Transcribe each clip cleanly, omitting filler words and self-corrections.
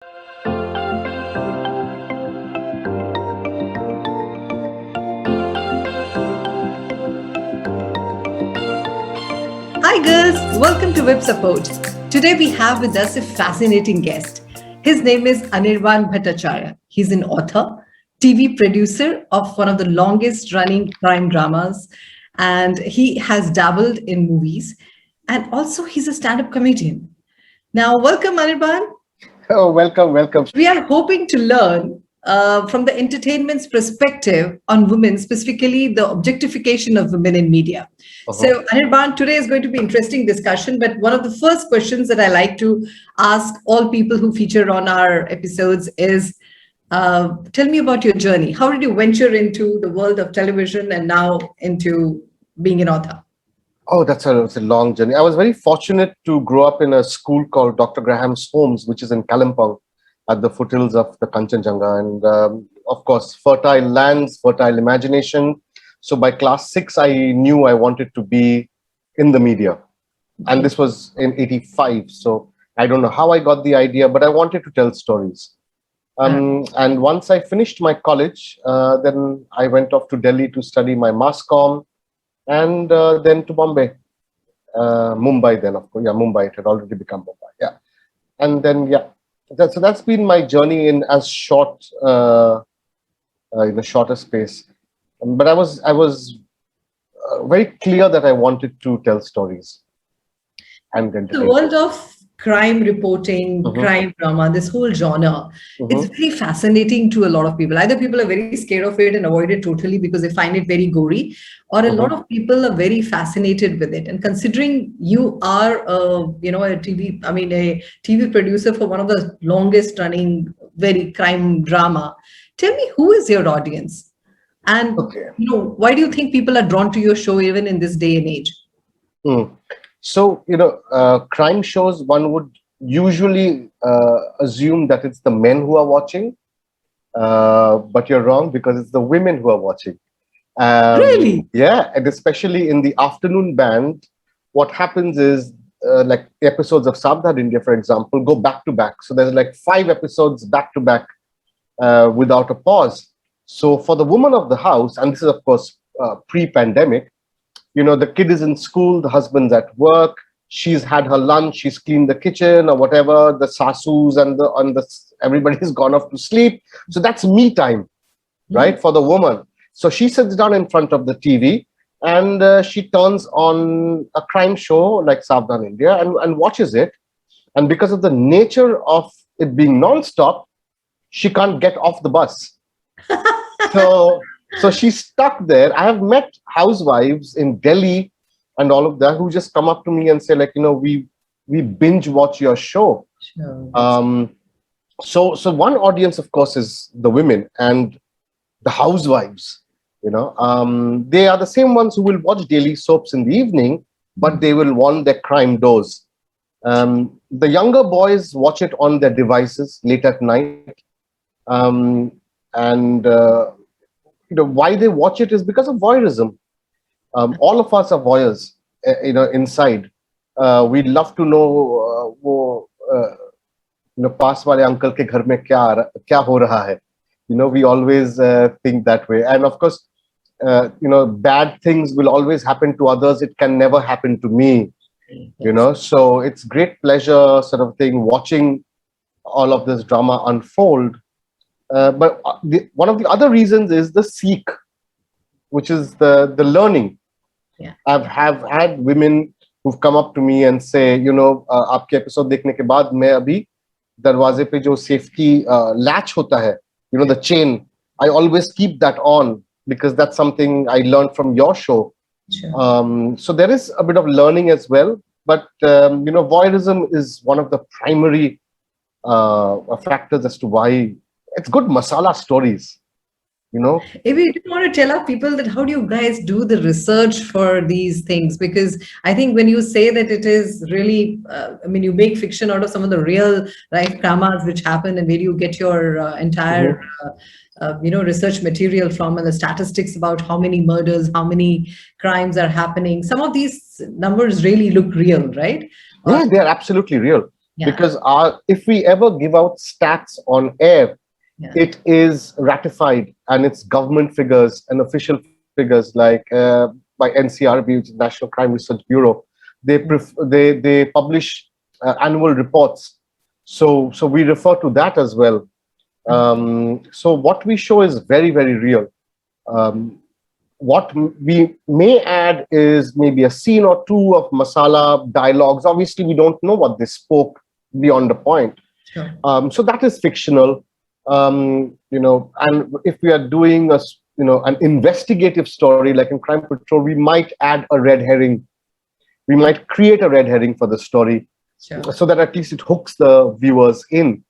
Hi girls, welcome to WiP Support. Today we have with us a fascinating guest. His name is Anirban Bhattacharya. He's an author, TV producer of one of the longest running crime dramas, and he has dabbled in movies, and also he's a stand-up comedian. Now, welcome Anirban. Oh, welcome, welcome. We are hoping to learn from the entertainment's perspective on women, specifically the objectification of women in media. So, Anirban, today is going to be interesting discussion. But one of the first questions that I like to ask all people who feature on our episodes is, tell me about your journey. How did you venture into the world of television and now into being an author? Oh, it's a long journey. I was very fortunate to grow up in a school called Dr. Graham's Homes, which is in Kalimpong, at the foothills of the Kanchenjunga. And of course, fertile lands, fertile imagination. So by class 6, I knew I wanted to be in the media. And this was in 85. So I don't know how I got the idea, but I wanted to tell stories. And once I finished my college, then I went off to Delhi to study my mass comm. And then to Bombay, Mumbai then, of course. Yeah, Mumbai, it had already become Mumbai. Yeah. And then, so that's been my journey in as short, in a shorter space. But I was very clear that I wanted to tell stories. And the world of crime reporting, crime drama, this whole genre, it's very fascinating to a lot of people. Either people are very scared of it and avoid it totally because they find it very gory, or a lot of people are very fascinated with it. And considering you are a TV producer for one of the longest running very crime drama, tell me, who is your audience? And why do you think people are drawn to your show even in this day and age? So, crime shows, one would usually assume that it's the men who are watching, but you're wrong, because it's the women who are watching. Really? Yeah, and especially in the afternoon band, what happens is, like episodes of Savdhan India, for example, go back to back. So there's like 5 episodes back to back without a pause. So for the woman of the house, and this is, of course, pre-pandemic, the kid is in school, the husband's at work, she's had her lunch, she's cleaned the kitchen or whatever, the sasus and everybody's gone off to sleep. So that's me time, right, for the woman. So she sits down in front of the TV and she turns on a crime show like Savdhan India and watches it. And because of the nature of it being non-stop, she can't get off the bus. So she's stuck there. I have met housewives in Delhi and all of that who just come up to me and say, like, we binge watch your show. Sure. So one audience, of course, is the women and the housewives. They are the same ones who will watch daily soaps in the evening, but they will want their crime dose. The younger boys watch it on their devices late at night. Why they watch it is because of voyeurism. All of us are voyeurs, inside. We'd love to know, paas wale uncle ke ghar mein kya ho raha hai. We always think that way. And of course, bad things will always happen to others. It can never happen to me, So it's great pleasure sort of thing watching all of this drama unfold. But one of the other reasons is the seek, which is the learning. Yeah. I've had women who've come up to me and say, आपके episode देखने के बाद मैं अभी दरवाजे पे जो safety latch होता है, the chain, I always keep that on because that's something I learned from your show. Sure. So there is a bit of learning as well, but voyeurism is one of the primary factors as to why. It's good masala stories, Maybe you want to tell our people that how do you guys do the research for these things? Because I think when you say that it is really, you make fiction out of some of the real life dramas which happen, and where you get your entire, research material from, and the statistics about how many murders, how many crimes are happening. Some of these numbers really look real, right? Yeah, they are absolutely real. Because if we ever give out stats on air, it is ratified, and it's government figures and official figures like by NCRB, which is National Crime Research Bureau. They publish annual reports, so we refer to that as well. So what we show is very, very real. What we may add is maybe a scene or two of masala dialogues. Obviously, we don't know what they spoke beyond the point. So that is fictional. And if we are doing an investigative story like in Crime Patrol, we might add a red herring. We might create a red herring for the story, so that at least it hooks the viewers in.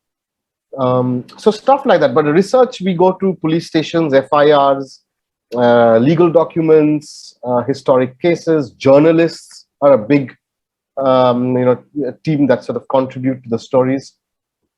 So stuff like that. But the research, we go to police stations, FIRs, legal documents, historic cases. Journalists are a big team that sort of contribute to the stories.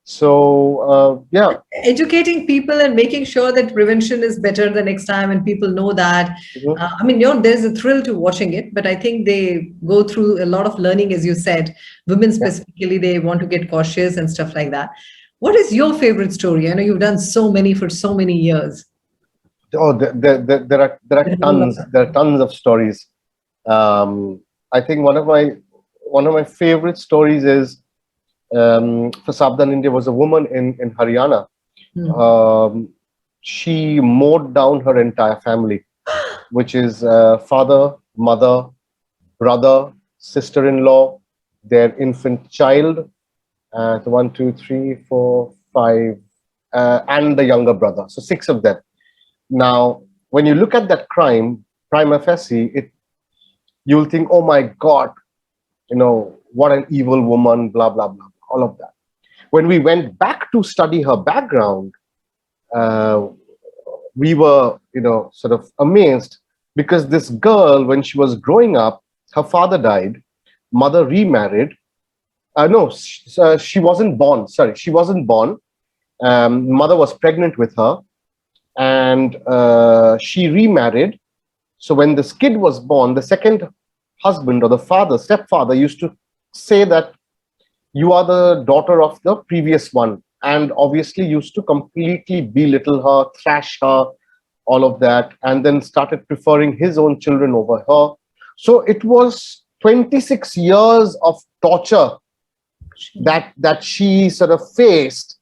So educating people and making sure that prevention is better the next time, and people know that. I mean, there's a thrill to watching it, but I think they go through a lot of learning, as you said. Women specifically, they want to get cautious and stuff like that. What is your favorite story? I know you've done so many for so many years. Oh, there are tons. There are tons of stories. I think one of my favorite stories is for Sabdan India was a woman in Haryana. She mowed down her entire family, which is father, mother, brother, sister-in-law, their infant child, 1, 2, 3, 4, 5, and the younger brother. So 6 of them. Now, when you look at that crime, prima facie, you'll think, oh my God, what an evil woman, blah, blah, blah, all of that. When we went back to study her background, we were, sort of amazed, because this girl, when she was growing up, her father died, mother remarried. She wasn't born. Sorry, she wasn't born. Mother was pregnant with her, and she remarried. So when this kid was born, the second husband, or the stepfather, used to say that you are the daughter of the previous one, and obviously used to completely belittle her, thrash her, all of that, and then started preferring his own children over her. So it was 26 years of torture that she sort of faced.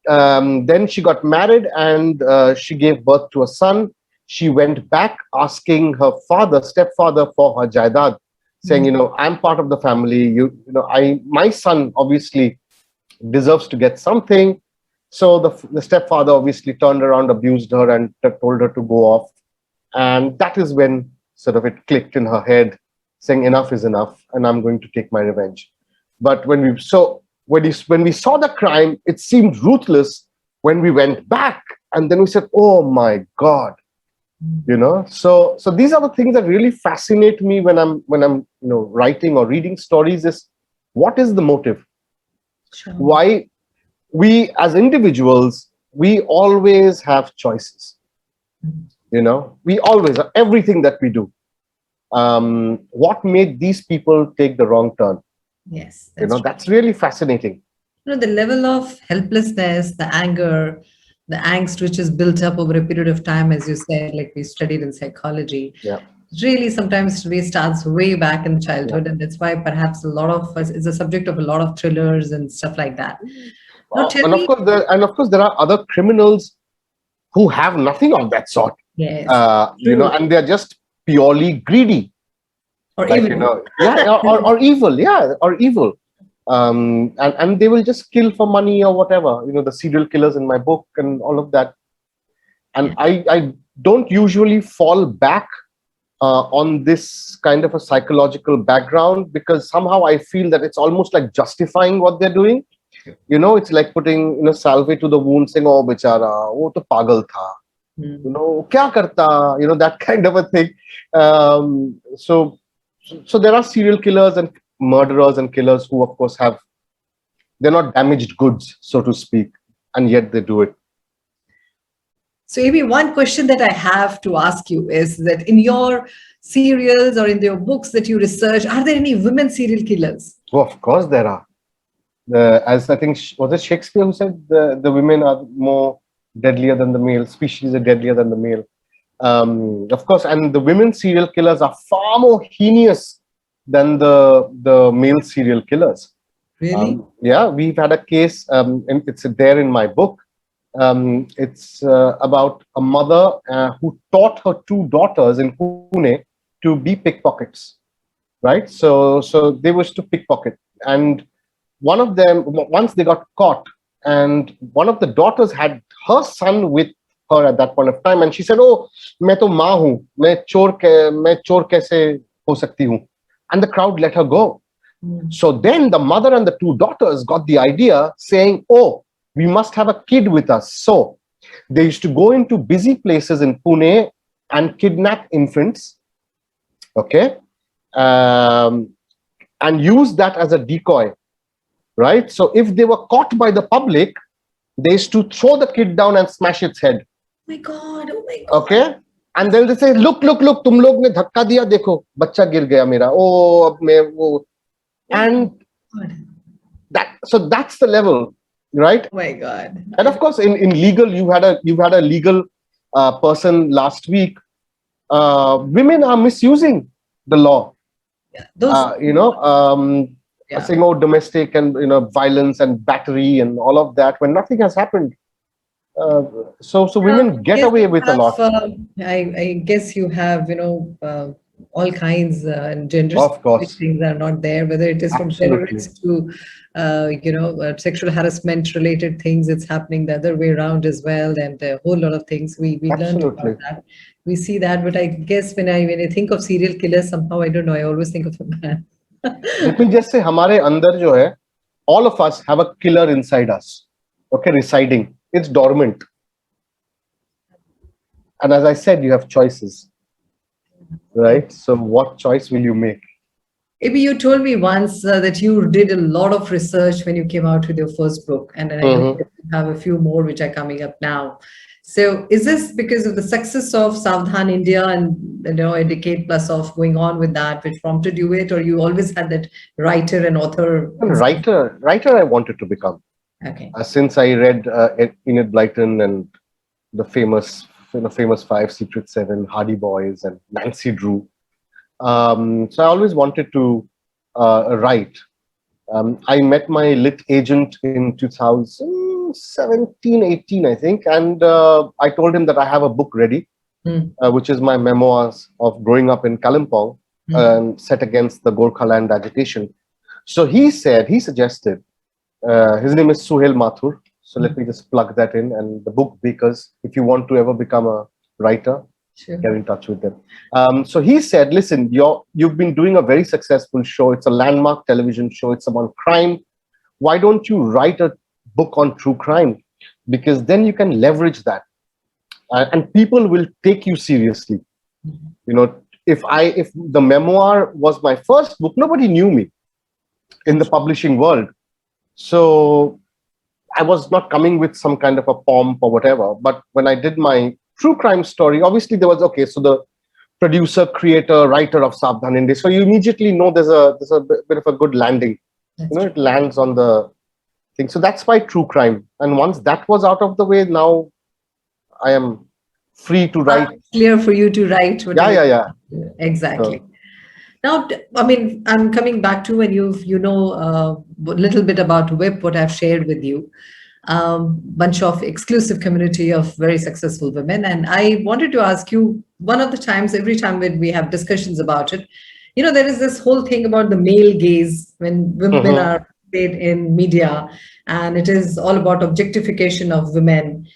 Then she got married, and she gave birth to a son. She went back asking her stepfather, for her jaidad, saying, I'm part of the family. My son obviously deserves to get something. So the stepfather obviously turned around, abused her, and told her to go off. And that is when sort of it clicked in her head, saying enough is enough, and I'm going to take my revenge. But when we saw the crime, it seemed ruthless. When we went back, and then we said, oh my God. So these are the things that really fascinate me when I'm writing or reading stories, is what is the motive? Why we as individuals, we always have choices. We always, everything that we do. What made these people take the wrong turn? Yes, that's really fascinating. The level of helplessness, the anger, the angst which is built up over a period of time, as you said, like we studied in psychology. Really sometimes starts way back in childhood, and that's why perhaps a lot of us is a subject of a lot of thrillers and stuff like that. And of course there are other criminals who have nothing of that sort. Yes, and they're just purely greedy, or evil. or evil, or evil. And they will just kill for money or whatever, the serial killers in my book and all of that. And I don't usually fall back on this kind of a psychological background, because somehow I feel that it's almost like justifying what they're doing. It's like putting salve to the wound, saying, oh bechara, wo to pagal tha, kya karta, that kind of a thing. So there are serial killers and murderers and killers who, of course, they're not damaged goods, so to speak, and yet they do it. So maybe one question that I have to ask you is that in your serials or in your books that you research, are there any women serial killers? Oh, of course there are. as I think, was it Shakespeare who said the women are more deadlier than the male, species are deadlier than the male. Of course, and the women serial killers are far more heinous than the male serial killers. Really? Yeah, we've had a case, and it's there in my book. It's about a mother who taught her two daughters in Pune to be pickpockets, right? So they wish to pickpocket, and one of them, once they got caught, and one of the daughters had her son with her at that point of time, and she said, "Oh, मैं तो माँ हूँ, मैं चोर कैसे हो सकती हूँ?" And the crowd let her go. So then the mother and the two daughters got the idea, saying, "Oh, we must have a kid with us." So they used to go into busy places in Pune and kidnap infants, okay, um, and use that as a decoy, right? So if they were caught by the public, they used to throw the kid down and smash its head. Oh my God! Oh my God! Okay, and then they say, "Look, look, look! तुम लोग ने धक्का दिया, देखो, बच्चा गिर गया मेरा. Oh, अब मैं वो." And that's the level, right? Oh my God! And of course, in legal, you've had a legal person last week. Women are misusing the law. Those. Saying, oh, domestic and violence and battery and all of that when nothing has happened. So women get away with a lot. I guess you have all kinds and gender Of course, things are not there. Whether it is from absolutely. terrorists to sexual harassment related things, it's happening the other way around as well, and a whole lot of things we learned Absolutely. about that. We see that, but I guess when I think of serial killers, somehow I don't know. I always think of a man. Let me just say, हमारे अंदर जो है, all of us have a killer inside us. Okay, residing. It's dormant. And as I said, you have choices, right? So what choice will you make? Maybe you told me once that you did a lot of research when you came out with your first book, and then I know that you have a few more which are coming up now. So is this because of the success of Savdhan India and a decade plus of going on with that which prompted you it, or you always had that writer and author? Writer I wanted to become. Okay. Since I read Enid Blyton and the famous 5, Secret 7, Hardy Boys, and Nancy Drew. So I always wanted to write. I met my lit agent in 2017, 18, I think, and I told him that I have a book ready, which is my memoirs of growing up in Kalimpong, set against the Gorkhaland agitation. So he suggested, his name is Suhail Mathur. So let me just plug that in. And the book Bakers, if you want to ever become a writer, get in touch with them. So he said, listen, you've been doing a very successful show. It's a landmark television show. It's about crime. Why don't you write a book on true crime? Because then you can leverage that. And people will take you seriously. If the memoir was my first book, nobody knew me in the publishing world. So I was not coming with some kind of a pomp or whatever. But when I did my true crime story, obviously there was, okay, so the producer, creator, writer of Savdhan India. So you immediately know there's a bit of a good landing. It lands on the thing. So that's why true crime. And once that was out of the way, now I am free to write. Clear for you to write. Yeah. Exactly. Now, I mean, I'm coming back to when a little bit about WiP, what I've shared with you. Bunch of exclusive community of very successful women. And I wanted to ask you, one of the times, every time when we have discussions about it, there is this whole thing about the male gaze when women are paid in media, and it is all about objectification of women.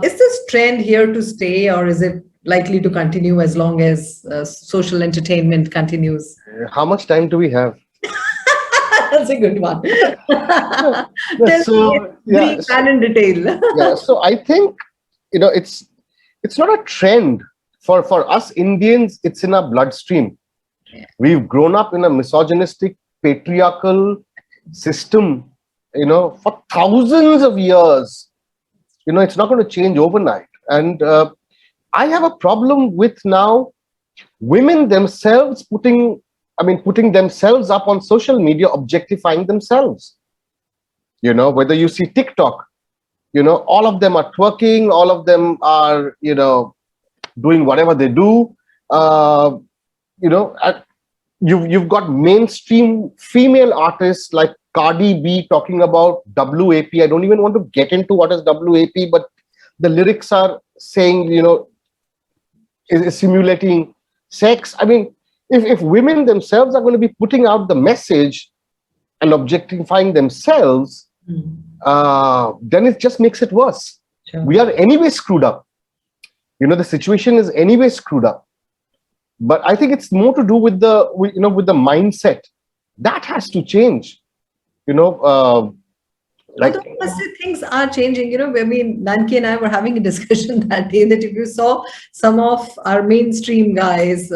Is this trend here to stay, or is it likely to continue as long as social entertainment continues? How much time do we have? That's a good one. So in detail. So I think it's not a trend for us Indians. It's in our bloodstream. We've grown up in a misogynistic, patriarchal system, for thousands of years. It's not going to change overnight. And I have a problem with now women themselves putting themselves up on social media, objectifying themselves. Whether you see TikTok, all of them are twerking, all of them are, doing whatever they do. Uh, you've got mainstream female artists like Cardi B talking about WAP. I don't even want to get into what is WAP, but the lyrics are saying, is simulating sex. I mean, if women themselves are going to be putting out the message and objectifying themselves, then it just makes it worse. Sure. We are anyway screwed up. The situation is anyway screwed up. But I think it's more to do with with the mindset that has to change. Although honestly, things are changing. I mean, Nanki and I were having a discussion that day that if you saw some of our mainstream guys,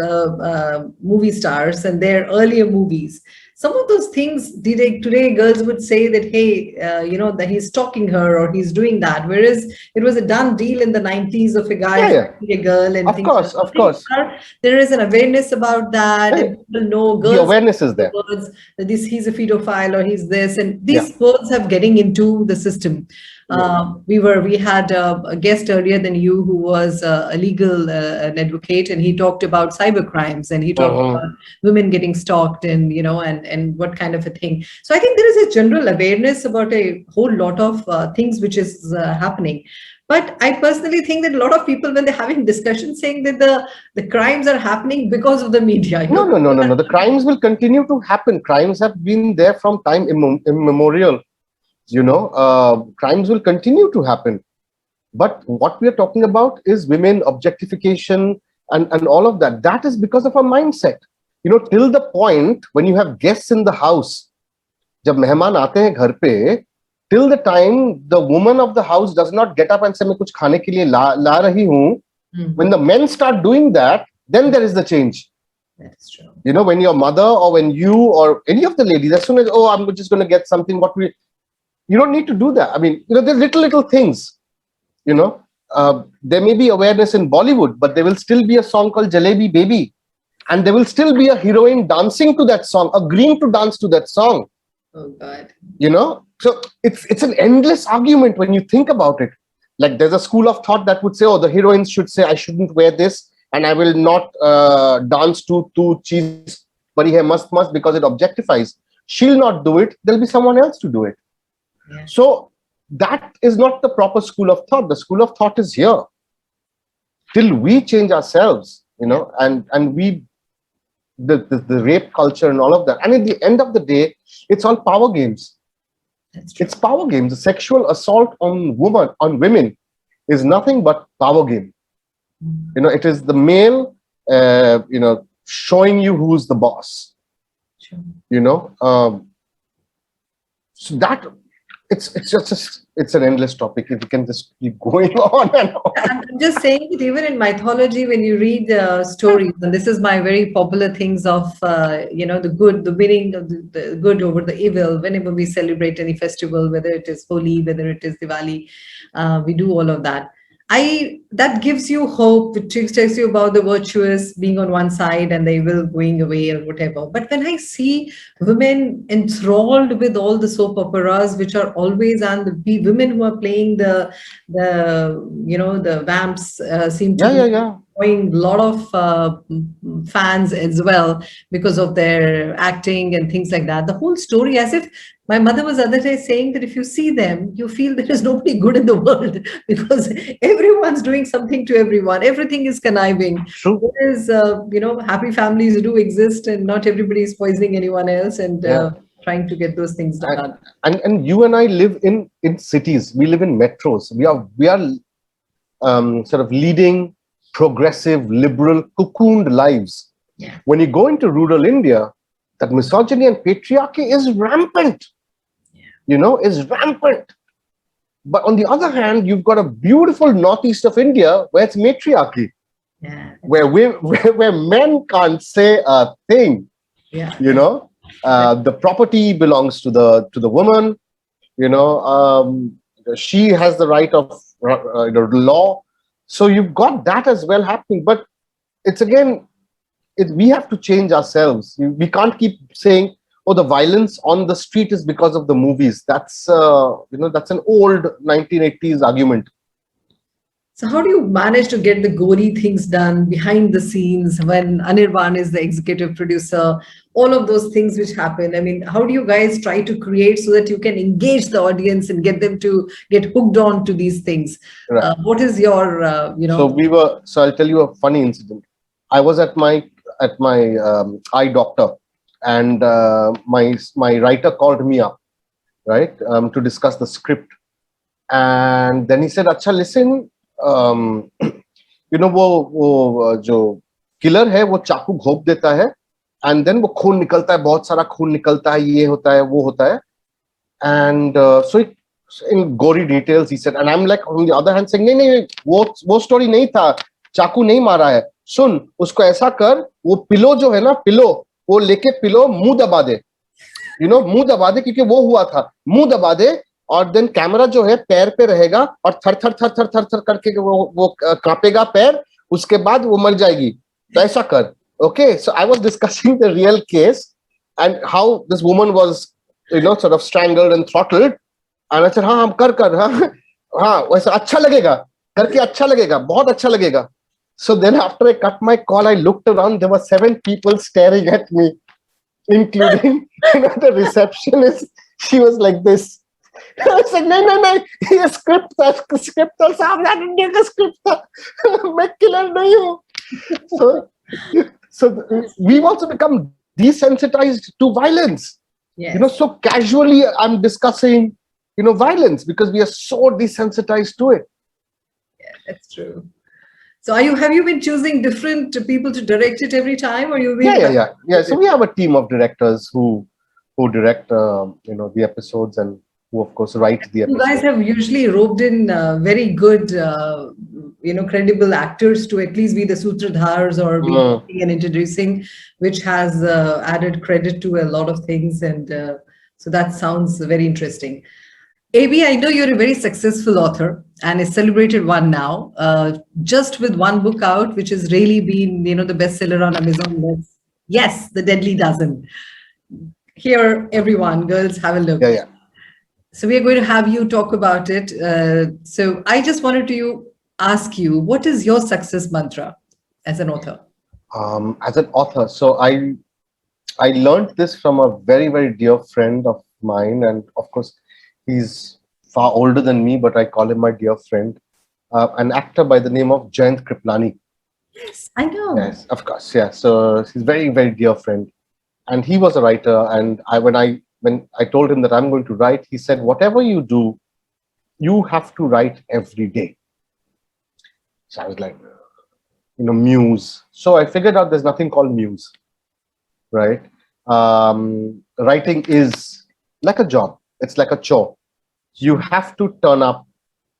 movie stars, and their earlier movies, some of those things today girls would say that, hey, that he's stalking her or he's doing that. Whereas it was a done deal in the 90s of a guy stalking a girl and of things. Of course. There is an awareness about that, and people know girls. The awareness is there. That he's a pedophile or he's this, and these girls have getting into the system. We had a guest earlier than you who was a legal an advocate, and he talked about cyber crimes, and he talked about women getting stalked, and and what kind of a thing. So I think there is a general awareness about a whole lot of things which is happening. But I personally think that a lot of people, when they're having discussions, saying that the crimes are happening because of the media. No. The crimes will continue to happen. Crimes have been there from time immemorial. Crimes will continue to happen. But what we are talking about is women objectification and all of that. That is because of our mindset. Till the point when you have guests in the house, jab mehman aate hain ghar pe, till the time the woman of the house does not get up and say, "Main kuch khane ke liye la rahi hu," when the men start doing that, then there is the change. That's true. When your mother or when you or any of the ladies, as soon as, "Oh, I'm just going to get something," you don't need to do that. I mean, there's little things. There may be awareness in Bollywood, but there will still be a song called Jalebi Baby, and there will still be a heroine dancing to that song, agreeing to dance to that song. Oh God. So it's an endless argument when you think about it. Like, there's a school of thought that would say, "Oh, the heroines should say, I shouldn't wear this, and I will not dance to cheese bari hai mast because it objectifies." She'll not do it. There'll be someone else to do it. Yeah. So that is not the proper school of thought. The school of thought is here. Till we change ourselves, and we the rape culture and all of that. And at the end of the day, it's all power games. It's power games. The sexual assault on women is nothing but power game. It is the male, showing you who's the boss. Sure. So that it's an endless topic. If you can just keep going on and on. I'm just saying that even in mythology, when you read stories, and this is my very popular things of the good, the winning of the good over the evil. Whenever we celebrate any festival, whether it is Holi, whether it is Diwali, we do all of that. That gives you hope, which tells you about the virtuous being on one side and the evil going away or whatever. But when I see women enthralled with all the soap operas, which are always, and the women who are playing the vamps seem to be drawing a lot of fans as well because of their acting and things like that. The whole story, as if my mother was the other day saying that if you see them, you feel there is nobody good in the world because everyone's doing something to everyone. Everything is conniving. True. There is, happy families do exist, and not everybody is poisoning anyone else and trying to get those things done. And you and I live in cities. We live in metros. We are sort of leading progressive, liberal, cocooned lives. Yeah. When you go into rural India, that misogyny and patriarchy is rampant. Is rampant. But on the other hand, you've got a beautiful northeast of India where it's matriarchy. Yeah. Where men can't say a thing. Yeah. The property belongs to the woman. She has the right of law. So you've got that as well happening. But it's again, we have to change ourselves. We can't keep saying, oh, the violence on the street is because of the movies. That's that's an old 1980s argument. So how do you manage to get the gory things done behind the scenes when Anirban is the executive producer? All of those things which happen. I mean, how do you guys try to create so that you can engage the audience and get them to get hooked on to these things? Right. What is your, So I'll tell you a funny incident. I was at my eye doctor, and my writer called me up, right, to discuss the script. And then he said, "Acha, listen, वो जो killer है वो चाकू घोंप देता है, and then वो खून निकलता है, बहुत सारा खून निकलता है, ये होता है, वो होता है." And so in gory details he said, and I'm like on the other hand saying, नहीं नहीं, वो स्टोरी नहीं था, चाकू नहीं मारा है, सुन, उसको ऐसा कर, वो पिलो जो है ना, पिलो, वो लेके पिलो मुंह दबा दे, मुंह दबा दे, क्योंकि वो हुआ था, मुंह दबा दे, और देन कैमरा जो है पैर पे रहेगा और थर थर थर थर थर थर करके वो कांपेगा पैर, उसके बाद वो मर जाएगी, तो ऐसा कर. Okay, so I was discussing the real case and how this woman was sort of strangled and throttled, and I said, हाँ हम कर हाँ वैसा अच्छा लगेगा, करके अच्छा लगेगा, बहुत अच्छा लगेगा. So then after I cut my call, I looked around, there were 7 people staring at me, including the receptionist. She was like this. I said, नहीं, ये स्क्रिप्ट था, सामने इंडिया का स्क्रिप्ट था, मैं किलर नहीं हूँ. So we've also become desensitized to violence. yes. So casually I'm discussing, violence because we are so desensitized to it. Yeah, that's true. So have you been choosing different people to direct it every time, or you? Yeah. So we have a team of directors who direct, the episodes, and who of course write the episodes. You guys have usually roped in very good, credible actors to at least be the sutradhars or be and introducing, which has added credit to a lot of things, and so that sounds very interesting. AB, I know you're a very successful author and a celebrated one now, just with one book out, which has really been, the bestseller on Amazon. Yes, The Deadly Dozen. Here, everyone, girls, have a look. Yeah. So we are going to have you talk about it. So I just wanted to ask you, what is your success mantra as an author? As an author, so I learned this from a very, very dear friend of mine, and of course, he's far older than me, but I call him my dear friend, an actor by the name of Jayant Kriplani. Yes, I know. Yes, of course. Yeah. So he's very, very dear friend, and he was a writer. And when I told him that I'm going to write, he said, whatever you do, you have to write every day. So I was like, muse. So I figured out there's nothing called muse, right? Writing is like a job. It's like a chore. You have to turn up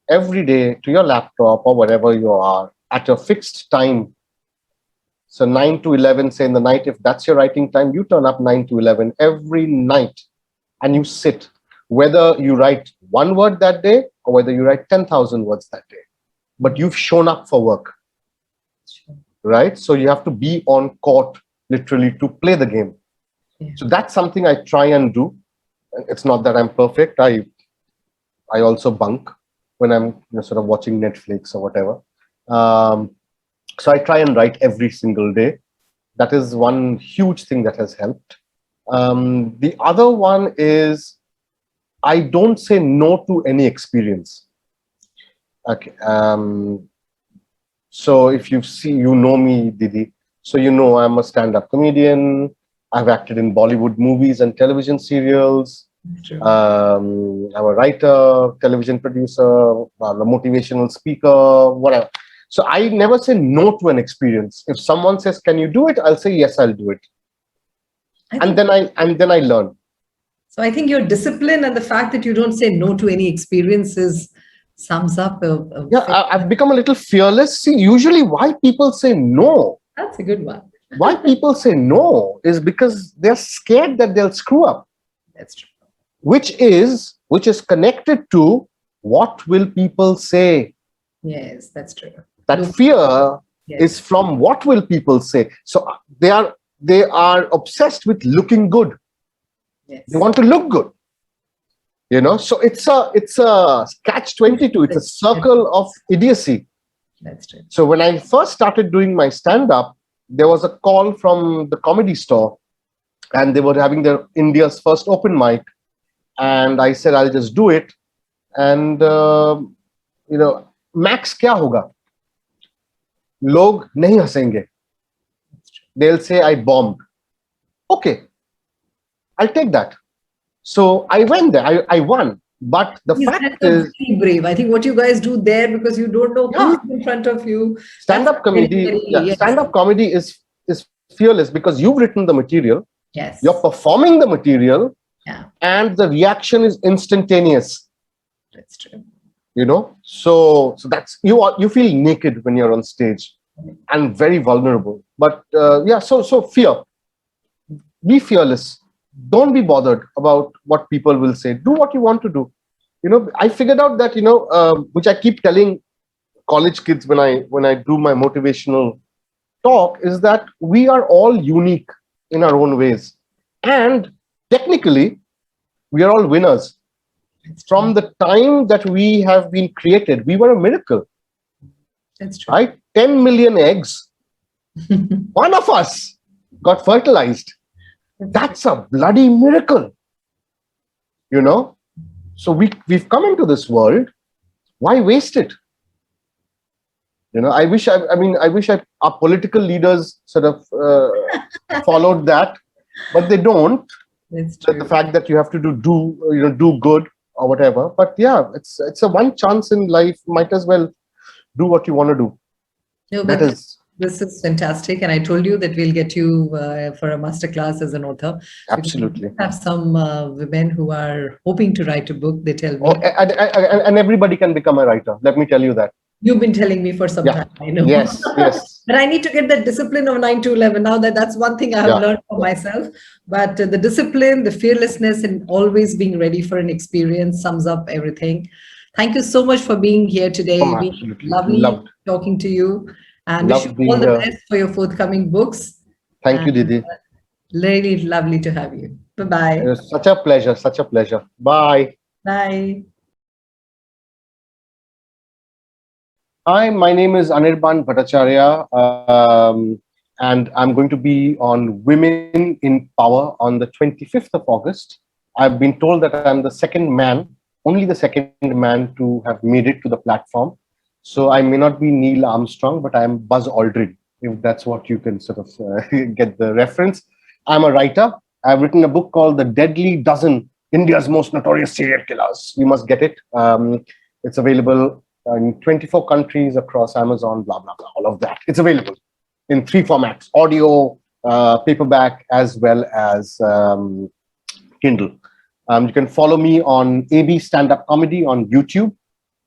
every day to your laptop or wherever you are at a fixed time. So 9 to 11, say in the night, if that's your writing time, you turn up 9 to 11 every night and you sit, whether you write one word that day or whether you write 10,000 words that day, but you've shown up for work, right? So you have to be on court literally to play the game. Yeah. So that's something I try and do. It's not that I'm perfect. I also bunk when I'm sort of watching Netflix or whatever. So I try and write every single day. That is one huge thing that has helped. The other one is I don't say no to any experience. Okay. So if you know me, Didi, so I'm a stand-up comedian. I've acted in Bollywood movies and television serials. I'm a writer, television producer, a motivational speaker, whatever. So I never say no to an experience. If someone says, "Can you do it?" I'll say, "Yes, I'll do it." And then I learn. So I think your discipline and the fact that you don't say no to any experiences sums up. I've become a little fearless. See, usually why people say no. That's a good one. Why people say no is because they're scared that they'll screw up. That's true. Which is connected to what will people say. Yes, that's true. That fear is from what will people say. So they are obsessed with looking good. Yes. They want to look good. So it's a catch-22. It's a circle of idiocy. That's true. So when I first started doing my stand-up, there was a call from the Comedy Store, and they were having their India's first open mic, and I said I'll just do it. And max kya hoga? Log nahi hasenge. They'll say I bombed. Okay, I'll take that. So I went there. I won. But the fact is, very brave. I think what you guys do there, because you don't know who's in front of you. Stand-up comedy. Yes. Stand-up comedy is fearless because you've written the material. Yes. You're performing the material. Yeah. And the reaction is instantaneous. That's true. So that's you feel naked when you're on stage and very vulnerable. But so fear. Be fearless. Don't be bothered about what people will say. Do what you want to do. I figured out that which I keep telling college kids when I do my motivational talk, is that we are all unique in our own ways, and technically we are all winners. From the time that we have been created, we were a miracle. That's true. Right? 10 million eggs. One of us got fertilized. That's a bloody miracle. So we've come into this world. Why waste it? I wish our political leaders sort of followed that, but they don't. That's true. The fact that you have to do good or whatever. But yeah, it's a one chance in life. Might as well do what you want to do. No, but this is fantastic, and I told you that we'll get you for a masterclass as an author. Absolutely. We have some women who are hoping to write a book. They tell me. Oh, and everybody can become a writer. Let me tell you that. You've been telling me for some time, I know. Yes. But I need to get that discipline of 9 to 11. Now that's one thing I have learned for myself. But the discipline, the fearlessness, and always being ready for an experience sums up everything. Thank you so much for being here today. Absolutely. Lovely talking to you. And wish you all the best for your forthcoming books. Thank you, Didi. Really lovely to have you. Bye-bye. It was such a pleasure. Such a pleasure. Bye. Bye. Hi, my name is Anirban Bhattacharya, and I'm going to be on Women in Power on the 25th of August. I've been told that I'm the second man, only the second man to have made it to the platform. So I may not be Neil Armstrong, but I'm Buzz Aldrin, if that's what you can sort of get the reference. I'm a writer. I've written a book called The Deadly Dozen, India's Most Notorious Serial Killers. You must get it. It's available in 24 countries across Amazon, blah, blah, blah, all of that. It's available in 3 formats, audio, paperback, as well as Kindle. You can follow me on AB Stand-Up Comedy on YouTube,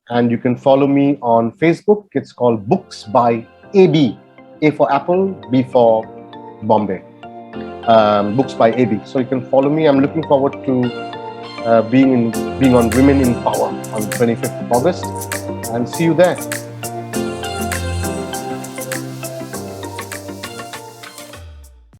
and you can follow me on Facebook. It's called Books by AB, A for Apple, B for Bombay. Books by AB. So you can follow me. I'm looking forward to being on Women in Power on 25th of August, and see you there.